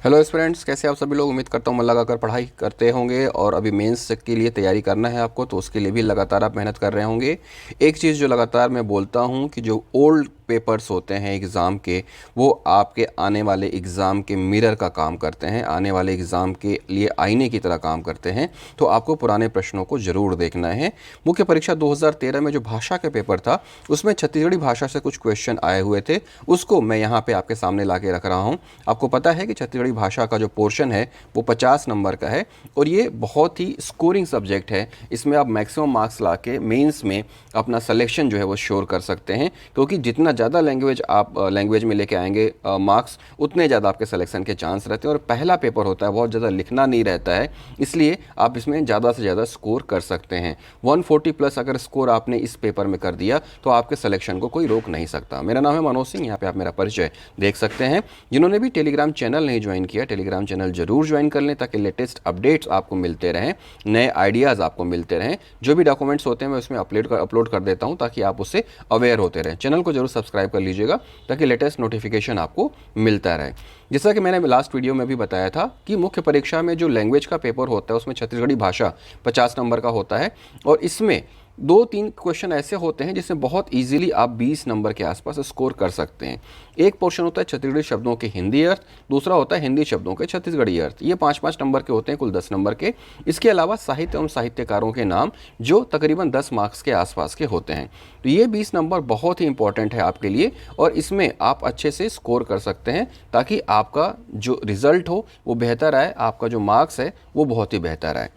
Hello students, कैसे आप सभी लोग। उम्मीद करता हूँ मन लगाकर पढ़ाई करते होंगे और अभी मेंस के लिए तैयारी करना है आपको, तो उसके लिए भी लगातार आप मेहनत कर रहे होंगे। एक चीज़ जो लगातार मैं बोलता हूँ कि जो ओल्ड पेपर्स होते हैं एग्ज़ाम के, वो आपके आने वाले एग्ज़ाम के मिरर का काम करते हैं, आने वाले एग्ज़ाम के लिए आईने की तरह काम करते हैं। तो आपको पुराने प्रश्नों को ज़रूर देखना है। मुख्य परीक्षा 2013 में जो भाषा का पेपर था, उसमें छत्तीसगढ़ी भाषा से कुछ क्वेश्चन आए हुए थे, उसको मैं यहाँ पे आपके सामने ला के रख रहा हूँ। आपको पता है कि छत्तीसगढ़ी भाषा का जो पोर्शन है वो 50 नंबर का है और ये बहुत ही स्कोरिंग सब्जेक्ट है। इसमें आप मैक्सिमम मार्क्स ला के मेन्स में अपना सिलेक्शन जो है वो श्योर कर सकते हैं, क्योंकि जितना ज़्यादा लैंग्वेज आप लैंग्वेज में लेके आएंगे मार्क्स, उतने ज़्यादा आपके सिलेक्शन के चांस रहते हैं। और पहला पेपर होता है, बहुत ज़्यादा लिखना नहीं रहता है, इसलिए आप इसमें ज़्यादा से ज़्यादा स्कोर कर सकते हैं। 140 प्लस अगर स्कोर आपने इस पेपर में कर दिया तो आपके सिलेक्शन को कोई रोक नहीं सकता। मेरा नाम है मनोज सिंह, यहाँ पे आप मेरा परिचय देख सकते हैं। जिन्होंने भी टेलीग्राम चैनल नहीं ज्वाइन किया, टेलीग्राम चैनल जरूर ज्वाइन कर लें, ताकि लेटेस्ट अपडेट्स आपको मिलते रहें, नए आइडियाज़ आपको मिलते रहें। जो भी डॉक्यूमेंट्स होते हैं मैं उसमें अपलोड कर देता हूं, ताकि आप उससे अवेयर होते रहें। चैनल को जरूर सब्सक्राइब कर लीजिएगा, ताकि लेटेस्ट नोटिफिकेशन आपको मिलता रहे। जैसा कि मैंने लास्ट वीडियो में भी बताया था कि मुख्य परीक्षा में जो लैंग्वेज का पेपर होता है उसमें छत्तीसगढ़ी भाषा 50 नंबर का होता है, और इसमें 2-3 क्वेश्चन ऐसे होते हैं जिसमें बहुत इजीली आप 20 नंबर के आसपास स्कोर कर सकते हैं। एक पोर्शन होता है छत्तीसगढ़ी शब्दों के हिंदी अर्थ, दूसरा होता है हिंदी शब्दों के छत्तीसगढ़ी अर्थ। ये 5-5 नंबर के होते हैं, कुल 10 नंबर के। इसके अलावा साहित्य एवं साहित्यकारों के नाम, जो तकरीबन 10 मार्क्स के आसपास के होते हैं। तो ये 20 नंबर बहुत ही इंपॉर्टेंट है आपके लिए, और इसमें आप अच्छे से स्कोर कर सकते हैं, ताकि आपका जो रिजल्ट हो वो बेहतर आए, आपका जो मार्क्स है वो बहुत ही बेहतर आए।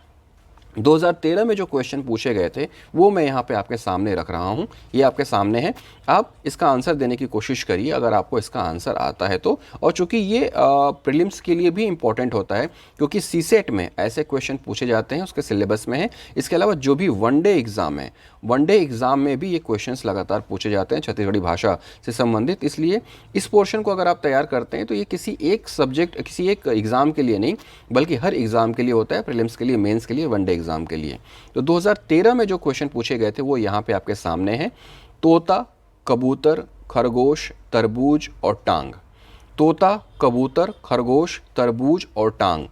2013 में जो क्वेश्चन पूछे गए थे वो मैं यहाँ पे आपके सामने रख रहा हूँ, ये आपके सामने है। आप इसका आंसर देने की कोशिश करिए अगर आपको इसका आंसर आता है तो। और चूंकि ये प्रीलिम्स के लिए भी इम्पॉर्टेंट होता है, क्योंकि सीसेट में ऐसे क्वेश्चन पूछे जाते हैं, उसके सिलेबस में है। इसके अलावा जो भी वनडे एग्ज़ाम है, वनडे एग्ज़ाम में भी ये क्वेश्चंस लगातार पूछे जाते हैं छत्तीसगढ़ी भाषा से संबंधित। इसलिए इस पोर्शन को अगर आप तैयार करते हैं तो ये किसी एक सब्जेक्ट, किसी एक एग्ज़ाम के लिए नहीं, बल्कि हर एग्ज़ाम के लिए होता है, प्रीलिम्स के लिए, मेंस के लिए, वनडे एग्ज़ाम के लिए। तो 2013 में जो क्वेश्चन पूछे गए थे वो यहाँ पे आपके सामने हैं। तोता, कबूतर, खरगोश, तरबूज और टांग। तोता, कबूतर, खरगोश, तरबूज और टांग,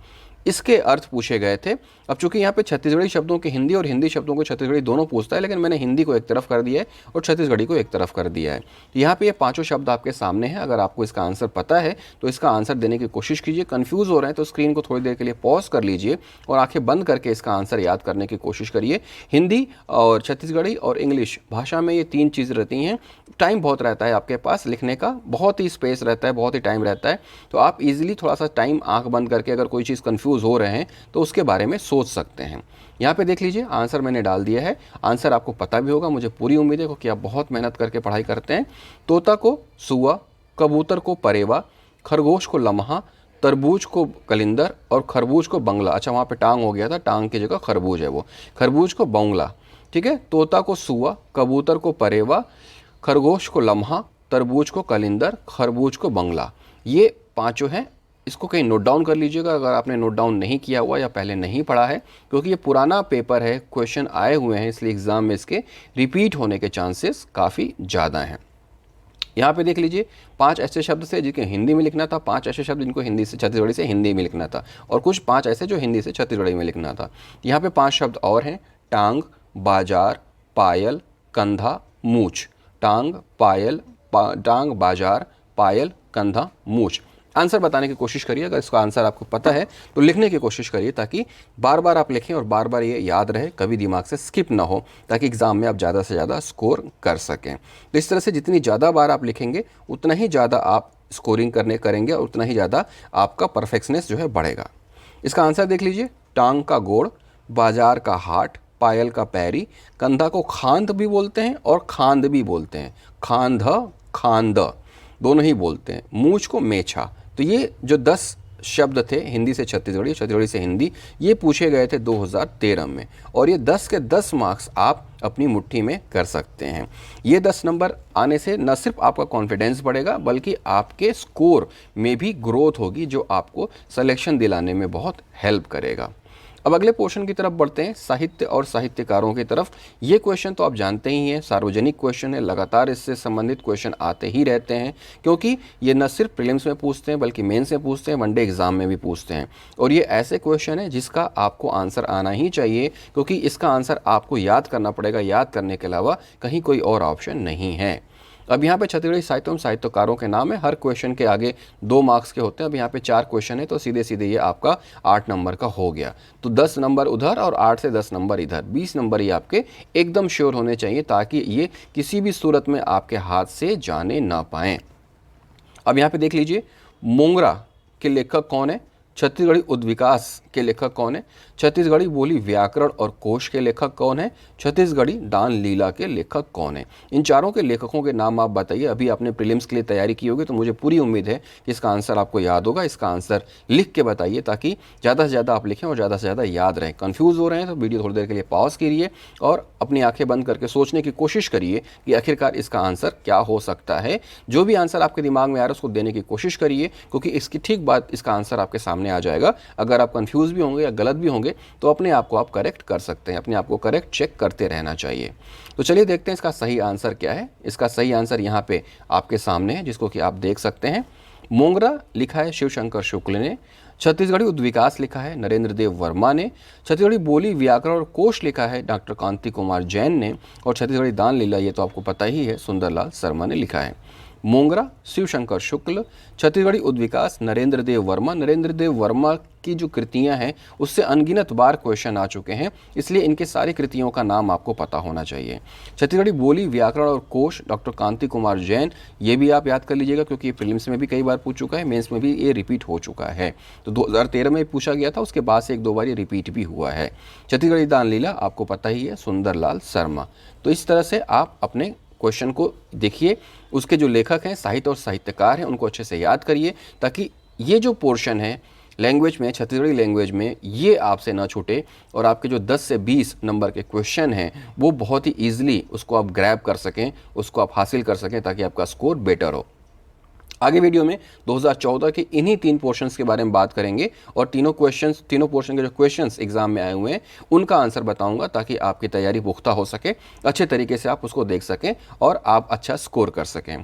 इसके अर्थ पूछे गए थे। अब चूंकि यहाँ पे छत्तीसगढ़ी शब्दों के हिंदी और हिंदी शब्दों को छत्तीसगढ़ी दोनों पूछता है, लेकिन मैंने हिंदी को एक तरफ कर दिया है और छत्तीसगढ़ी को एक तरफ कर दिया है। यहाँ पे ये पांचों शब्द आपके सामने हैं। अगर आपको इसका आंसर पता है तो इसका आंसर देने की कोशिश कीजिए। कंफ्यूज हो रहे हैं तो स्क्रीन को थोड़ी देर के लिए पॉज कर लीजिए और आंखें बंद करके इसका आंसर याद करने की कोशिश करिए। हिंदी और छत्तीसगढ़ी और इंग्लिश भाषा में ये 3 चीज़ रहती हैं। टाइम बहुत रहता है आपके पास लिखने का, बहुत ही स्पेस रहता है, बहुत ही टाइम रहता है, तो आप इजीली थोड़ा सा टाइम आंख बंद करके अगर कोई चीज़ कंफ्यूज हो रहे हैं तो उसके बारे में सोच सकते हैं। यहाँ पे देख लीजिए, आंसर मैंने डाल दिया है। आंसर आपको पता भी होगा, मुझे पूरी उम्मीद है, क्योंकि आप बहुत मेहनत करके पढ़ाई करते हैं। तोता को सुआ, कबूतर को परेवा, खरगोश को लम्हा, तरबूज को कलिंदर और खरबूज को बंगला। अच्छा, वहाँ पे टांग हो गया था, टांग की जगह खरबूज है वो। खरबूज को बंगला, ठीक है। तोता को सुआ, कबूतर को परेवा, खरगोश को लम्हा, तरबूज को कलिंदर, खरबूज को बंगला। ये पांचों हैं। इसको कहीं नोट डाउन कर लीजिएगा अगर आपने नोट डाउन नहीं किया हुआ या पहले नहीं पढ़ा है, क्योंकि ये पुराना पेपर है, क्वेश्चन आए हुए हैं, इसलिए एग्जाम में इसके रिपीट होने के चांसेस काफ़ी ज़्यादा हैं। यहाँ पे देख लीजिए, 5 ऐसे शब्द थे जिनके हिंदी में लिखना था, 5 ऐसे शब्द जिनको हिंदी से छत्तीसगढ़ी से हिंदी में लिखना था, और कुछ 5 ऐसे जो हिंदी से छत्तीसगढ़ी में लिखना था। यहाँ पे 5 शब्द और हैं: टांग, बाजार, पायल, कंधा, मूछ। टांग, पायल, टांग, बाजार, पायल, कंधा, मूछ। आंसर बताने की कोशिश करिए। अगर इसका आंसर आपको पता है तो लिखने की कोशिश करिए, ताकि बार बार आप लिखें और बार बार ये याद रहे, कभी दिमाग से स्किप ना हो, ताकि एग्ज़ाम में आप ज़्यादा से ज़्यादा स्कोर कर सकें। तो इस तरह से जितनी ज़्यादा बार आप लिखेंगे उतना ही ज़्यादा आप स्कोरिंग करेंगे और उतना ही ज़्यादा आपका परफेक्शनेस जो है बढ़ेगा। इसका आंसर देख लीजिए: टांग का गोड़, बाजार का हाट, पायल का पैरी, कंधा को खांद भी बोलते हैं और खांद भी बोलते हैं, खांध, खांद दोनों ही बोलते हैं, मूछ को मेछा। तो ये जो 10 शब्द थे हिंदी से छत्तीसगढ़ी, छत्तीसगढ़ी से हिंदी, ये पूछे गए थे 2013 में, और ये 10 के 10 मार्क्स आप अपनी मुट्ठी में कर सकते हैं। ये 10 नंबर आने से न सिर्फ आपका कॉन्फिडेंस बढ़ेगा, बल्कि आपके स्कोर में भी ग्रोथ होगी, जो आपको सिलेक्शन दिलाने में बहुत हेल्प करेगा। अब अगले पोर्शन की तरफ बढ़ते हैं, साहित्य और साहित्यकारों की तरफ। ये क्वेश्चन तो आप जानते ही हैं, सार्वजनिक क्वेश्चन है, लगातार इससे संबंधित क्वेश्चन आते ही रहते हैं, क्योंकि ये न सिर्फ प्रीलिम्स में पूछते हैं बल्कि मेंस में पूछते हैं, वनडे एग्जाम में भी पूछते हैं। और ये ऐसे क्वेश्चन है जिसका आपको आंसर आना ही चाहिए, क्योंकि इसका आंसर आपको याद करना पड़ेगा, याद करने के अलावा कहीं कोई और ऑप्शन नहीं है। अब यहाँ पे छत्तीसगढ़ी साहित्य एवं साहित्यकारों के नाम है, हर क्वेश्चन के आगे 2 मार्क्स के होते हैं। अब यहाँ पे 4 क्वेश्चन है तो सीधे सीधे ये आपका 8 नंबर का हो गया। तो 10 नंबर उधर और 8 से 10 नंबर इधर, 20 नंबर ये आपके एकदम श्योर होने चाहिए, ताकि ये किसी भी सूरत में आपके हाथ से जाने ना पाएँ। अब यहाँ पे देख लीजिए, मोंगरा के लेखक कौन है, छत्तीसगढ़ी उद्विकास के लेखक कौन है, छत्तीसगढ़ी बोली व्याकरण और कोश के लेखक कौन है, छत्तीसगढ़ी दान लीला के लेखक कौन है। इन चारों के लेखकों के नाम आप बताइए। अभी आपने प्रीलिम्स के लिए तैयारी की होगी तो मुझे पूरी उम्मीद है कि इसका आंसर आपको याद होगा। इसका आंसर लिख के बताइए, ताकि ज़्यादा से ज़्यादा आप लिखें और ज़्यादा से ज़्यादा याद रहें। कन्फ्यूज़ हो रहे हैं तो वीडियो थोड़ी देर के लिए पॉज करिए और अपनी आंखें बंद करके सोचने की कोशिश करिए कि आखिरकार इसका आंसर क्या हो सकता है। जो भी आंसर आपके दिमाग में आ रहा है उसको देने की कोशिश करिए, क्योंकि इसकी ठीक बाद इसका आंसर आपके सामने आ जाएगा। अगर आप कंफ्यूज भी होंगे या गलत भी होंगे तो अपने आप को आप करेक्ट कर सकते हैं, अपने आप को करेक्ट चेक करते रहना चाहिए। तो चलिए देखते हैं इसका सही आंसर क्या है। इसका सही आंसर यहाँ पे आपके सामने है, जिसको कि आप देख सकते हैं। मोंगरा लिखा है शिवशंकर शुक्ल ने, छत्तीसगढ़ी उद्विकास लिखा है नरेंद्र देव वर्मा ने, छत्तीसगढ़ी बोली व्याकरण और कोश लिखा है डॉक्टर कांति कुमार जैन ने, और छत्तीसगढ़ी दान लीला ये तो आपको पता ही है सुंदरलाल शर्मा ने लिखा है। मोंगरा शिवशंकर शुक्ल, छत्तीसगढ़ी उद्विकास नरेंद्र देव वर्मा। नरेंद्र देव वर्मा की जो कृतियां हैं उससे अनगिनत बार क्वेश्चन आ चुके हैं, इसलिए इनके सारी कृतियों का नाम आपको पता होना चाहिए। छत्तीसगढ़ी बोली व्याकरण और कोश डॉक्टर कांति कुमार जैन, ये भी आप याद कर लीजिएगा, क्योंकि ये प्रीलिम्स में भी कई बार पूछ चुका है, मेंस में भी ये रिपीट हो चुका है। तो 2013 में पूछा गया था, उसके बाद से 1-2 बार ये रिपीट भी हुआ है। छत्तीसगढ़ी दान लीला आपको पता ही है, सुंदरलाल शर्मा। तो इस तरह से आप अपने क्वेश्चन को देखिए, उसके जो लेखक हैं, साहित्य और साहित्यकार हैं, उनको अच्छे से याद करिए, ताकि ये जो पोर्शन है लैंग्वेज में, छत्तीसगढ़ी लैंग्वेज में, ये आपसे ना छूटे और आपके जो 10 से 20 नंबर के क्वेश्चन हैं वो बहुत ही ईजिली उसको आप ग्रैब कर सकें, उसको आप हासिल कर सकें, ताकि आपका स्कोर बेटर हो। आगे वीडियो में 2014 के इन्हीं 3 पोर्शंस के बारे में बात करेंगे और तीनों पोर्शन के जो क्वेश्चंस एग्जाम में आए हुए हैं उनका आंसर बताऊंगा, ताकि आपकी तैयारी पुख्ता हो सके, अच्छे तरीके से आप उसको देख सकें और आप अच्छा स्कोर कर सकें।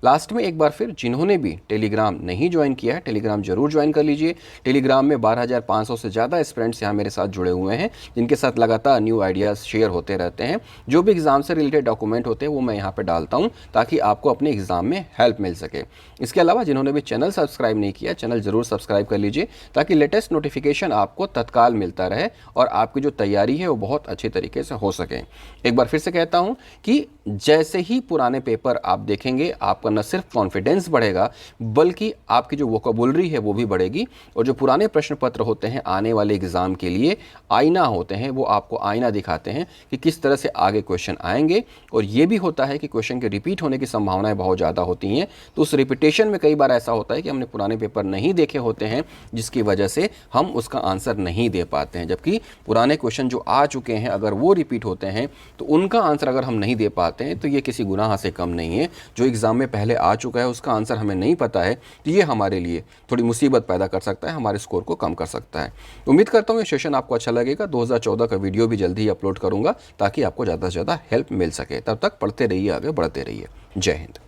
लास्ट में एक बार फिर जिन्होंने भी टेलीग्राम नहीं ज्वाइन किया है, टेलीग्राम जरूर ज्वाइन कर लीजिए। टेलीग्राम में 12,500 से ज़्यादा स्टूडेंट्स यहाँ मेरे साथ जुड़े हुए हैं, जिनके साथ लगातार न्यू आइडियाज़ शेयर होते रहते हैं। जो भी एग्ज़ाम से रिलेटेड डॉक्यूमेंट होते हैं वो मैं यहाँ पर डालता हूँ, ताकि आपको अपने एग्ज़ाम में हेल्प मिल सके। इसके अलावा जिन्होंने भी चैनल सब्सक्राइब नहीं किया, चैनल जरूर सब्सक्राइब कर लीजिए, ताकि लेटेस्ट नोटिफिकेशन आपको तत्काल मिलता रहे और आपकी जो तैयारी है वो बहुत अच्छे तरीके से हो सके। एक बार फिर से कहता हूं कि जैसे ही पुराने पेपर आप देखेंगे, आपका न सिर्फ कॉन्फिडेंस बढ़ेगा बल्कि आपकी जो वोकैबुलरी है वो भी बढ़ेगी। और जो पुराने प्रश्न पत्र होते हैं आने वाले एग्जाम के लिए आईना होते हैं, वो आपको आईना दिखाते हैं कि किस तरह से आगे क्वेश्चन आएंगे। और ये भी होता है कि क्वेश्चन के रिपीट होने की संभावनाएं बहुत ज़्यादा होती हैं, तो उस रिपीटेशन में कई बार ऐसा होता है कि हमने पुराने पेपर नहीं देखे होते हैं, जिसकी वजह से हम उसका आंसर नहीं दे पाते हैं। जबकि पुराने क्वेश्चन जो आ चुके हैं अगर वो रिपीट होते हैं तो उनका आंसर अगर हम नहीं दे पाते हैं तो ये किसी गुनाह से कम नहीं है। जो एग्जाम में पहले आ चुका है उसका आंसर हमें नहीं पता है तो ये हमारे लिए थोड़ी मुसीबत पैदा कर सकता है, हमारे स्कोर को कम कर सकता है। उम्मीद करता हूँ ये सेशन आपको अच्छा लगेगा। 2014 का वीडियो भी जल्दी ही अपलोड करूँगा, ताकि आपको ज़्यादा से ज़्यादा हेल्प मिल सके। तब तक पढ़ते रहिए, आगे बढ़ते रहिए। जय हिंद।